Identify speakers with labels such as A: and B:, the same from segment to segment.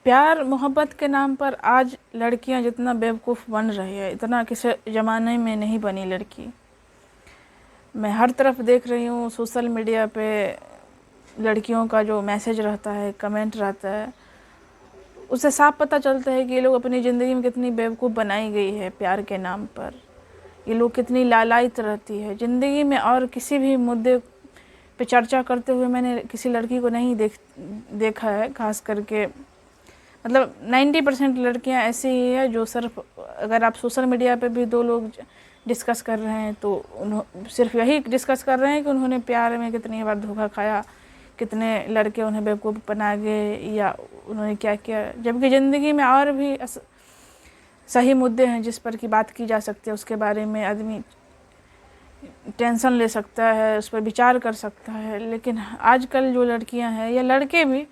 A: प्यार मोहब्बत के नाम पर आज लड़कियां जितना बेवकूफ़ बन रही है, इतना किसी ज़माने में नहीं बनी लड़की। मैं हर तरफ देख रही हूँ सोशल मीडिया पे लड़कियों का जो मैसेज रहता है, कमेंट रहता है, उससे साफ पता चलता है कि ये लोग अपनी ज़िंदगी में कितनी बेवकूफ़ बनाई गई है प्यार के नाम पर। ये लोग कितनी लालायित रहती है ज़िंदगी में। और किसी भी मुद्दे पे चर्चा करते हुए मैंने किसी लड़की को नहीं देखा है। खास करके मतलब 90% लड़कियां ऐसी ही है जो सिर्फ, अगर आप सोशल मीडिया पे भी दो लोग डिस्कस कर रहे हैं तो सिर्फ यही डिस्कस कर रहे हैं कि उन्होंने प्यार में कितनी बार धोखा खाया, कितने लड़के उन्हें बेवकूफ़ बना गए या उन्होंने क्या किया। जबकि ज़िंदगी में और भी सही मुद्दे हैं जिस पर की बात की जा सकती है, उसके बारे में आदमी टेंशन ले सकता है, उस पर विचार कर सकता है। लेकिन आजकल जो लड़कियां हैं या लड़के भी,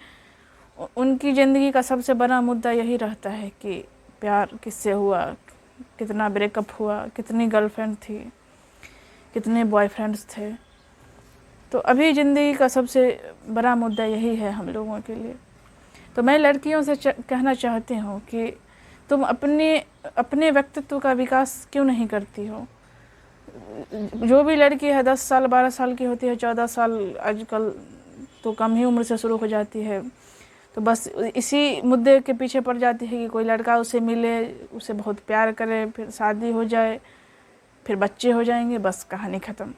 A: उनकी ज़िंदगी का सबसे बड़ा मुद्दा यही रहता है कि प्यार किससे हुआ, कितना ब्रेकअप हुआ, कितनी गर्लफ्रेंड थी, कितने बॉयफ्रेंड्स थे। तो अभी ज़िंदगी का सबसे बड़ा मुद्दा यही है हम लोगों के लिए। तो मैं लड़कियों से कहना चाहती हूँ कि तुम अपने व्यक्तित्व का विकास क्यों नहीं करती हो। जो भी लड़की है 10 साल 12 साल की होती है, 14 साल आजकल तो कम ही उम्र से शुरू हो जाती है, तो बस इसी मुद्दे के पीछे पड़ जाती है कि कोई लड़का उसे मिले, उसे बहुत प्यार करे, फिर शादी हो जाए, फिर बच्चे हो जाएंगे, बस कहानी ख़त्म।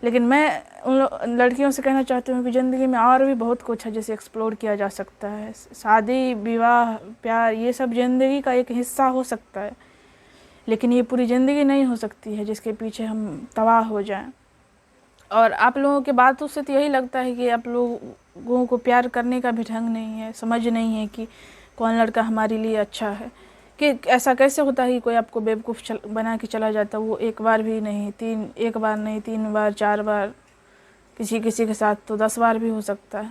A: लेकिन मैं उन लड़कियों से कहना चाहती हूँ कि ज़िंदगी में और भी बहुत कुछ है जिसे एक्सप्लोर किया जा सकता है। शादी, विवाह, प्यार, ये सब ज़िंदगी का एक हिस्सा हो सकता है, लेकिन ये पूरी ज़िंदगी नहीं हो सकती है जिसके पीछे हम तबाह हो जाएं। और आप लोगों के बातों से तो यही लगता है कि आप लोगों को प्यार करने का भी ढंग नहीं है, समझ नहीं है कि कौन लड़का हमारे लिए अच्छा है। कि ऐसा कैसे होता है कि कोई आपको बेवकूफ़ बना के चला जाता है, वो एक बार भी नहीं, एक बार नहीं, 3 बार 4 बार, किसी के साथ तो 10 बार भी हो सकता है।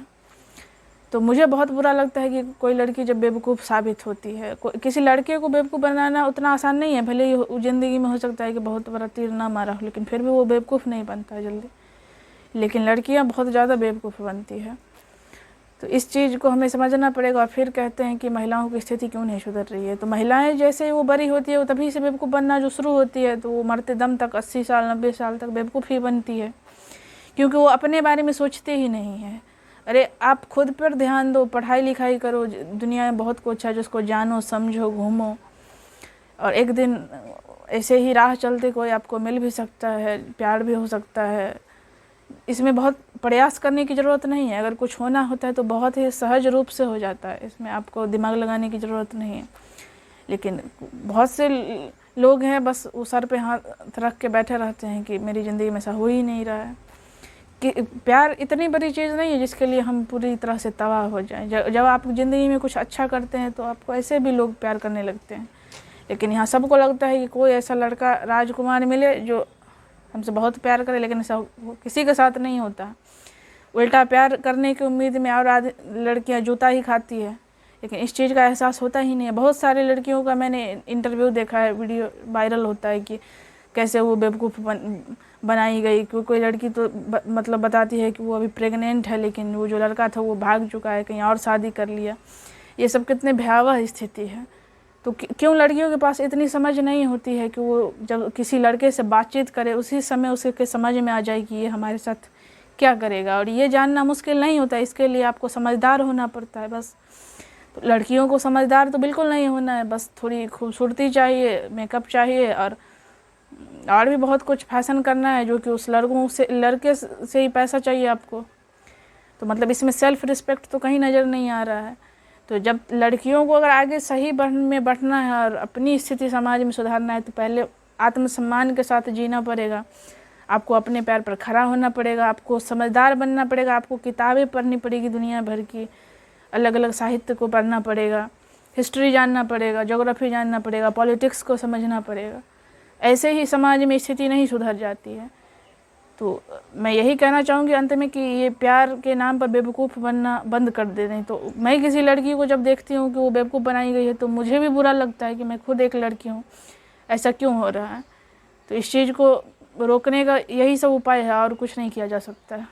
A: तो मुझे बहुत बुरा लगता है कि कोई लड़की जब बेवकूफ़ साबित होती है। किसी लड़के को बेवकूफ़ बनाना उतना आसान नहीं है। भले ही ज़िंदगी में हो सकता है कि बहुत बड़ा तीर ना मारा हो, लेकिन फिर भी वो बेवकूफ़ नहीं बनता है जल्दी। लेकिन लड़कियां बहुत ज़्यादा बेवकूफ़ बनती है। तो इस चीज़ को हमें समझना पड़ेगा। और फिर कहते हैं कि महिलाओं की स्थिति क्यों नहीं सुधर रही है। तो महिलाएं जैसे वो बड़ी होती है, वो तभी से बेवकूफ़ बनना जो शुरू होती है, तो वो मरते दम तक 80 साल 90 साल तक बेवकूफ़ ही बनती है, क्योंकि वो अपने बारे में सोचते ही नहीं है। अरे आप खुद पर ध्यान दो, पढ़ाई लिखाई करो, दुनिया में बहुत कुछ है जिसको जानो, समझो, घूमो। और एक दिन ऐसे ही राह चलते कोई आपको मिल भी सकता है, प्यार भी हो सकता है। इसमें बहुत प्रयास करने की ज़रूरत नहीं है। अगर कुछ होना होता है तो बहुत ही सहज रूप से हो जाता है, इसमें आपको दिमाग लगाने की ज़रूरत नहीं है। लेकिन बहुत से लोग हैं बस वो सर पे हाथ रख के बैठे रहते हैं कि मेरी ज़िंदगी में ऐसा हो ही नहीं रहा है। कि प्यार इतनी बड़ी चीज़ नहीं है जिसके लिए हम पूरी तरह से तबाह हो जाएं। जब आप ज़िंदगी में कुछ अच्छा करते हैं तो आपको ऐसे भी लोग प्यार करने लगते हैं। लेकिन यहाँ सबको लगता है कि कोई ऐसा लड़का राजकुमार मिले जो हमसे बहुत प्यार करे, लेकिन ऐसा किसी के साथ नहीं होता। उल्टा प्यार करने की उम्मीद में और लड़कियां जूता ही खाती है, लेकिन इस चीज़ का एहसास होता ही नहीं है। बहुत सारी लड़कियों का मैंने इंटरव्यू देखा है, वीडियो वायरल होता है कि कैसे वो बेवकूफ़ बनाई गई। कोई लड़की तो मतलब बताती है कि वो अभी प्रेग्नेंट है, लेकिन वो जो लड़का था वो भाग चुका है, कहीं और शादी कर लिया। ये सब कितने भयावह स्थिति है। तो क्यों लड़कियों के पास इतनी समझ नहीं होती है कि वो जब किसी लड़के से बातचीत करे उसी समय उसके समझ में आ जाए कि ये हमारे साथ क्या करेगा। और ये जानना मुश्किल नहीं होता, इसके लिए आपको समझदार होना पड़ता है बस। तो लड़कियों को समझदार तो बिल्कुल नहीं होना है, बस थोड़ी खूबसूरती चाहिए, मेकअप चाहिए, और भी बहुत कुछ फैशन करना है जो कि उस लड़के से ही पैसा चाहिए आपको। तो मतलब इसमें सेल्फ रिस्पेक्ट तो कहीं नज़र नहीं आ रहा है। तो जब लड़कियों को अगर आगे सही में बढ़ना है और अपनी स्थिति समाज में सुधारना है तो पहले आत्मसम्मान के साथ जीना पड़ेगा। आपको अपने पैर पर खड़ा होना पड़ेगा, आपको समझदार बनना पड़ेगा, आपको किताबें पढ़नी पड़ेगी, दुनिया भर की अलग अलग साहित्य को पढ़ना पड़ेगा, हिस्ट्री जानना पड़ेगा, ज्योग्राफी जानना पड़ेगा, पॉलिटिक्स को समझना पड़ेगा। ऐसे ही समाज में स्थिति नहीं सुधर जाती है। तो मैं यही कहना चाहूँगी अंत में कि ये प्यार के नाम पर बेवकूफ़ बनना बंद कर दे। नहीं तो मैं किसी लड़की को जब देखती हूँ कि वो बेवकूफ़ बनाई गई है तो मुझे भी बुरा लगता है कि मैं खुद एक लड़की हूँ, ऐसा क्यों हो रहा है। तो इस चीज़ को रोकने का यही सब उपाय है, और कुछ नहीं किया जा सकता है।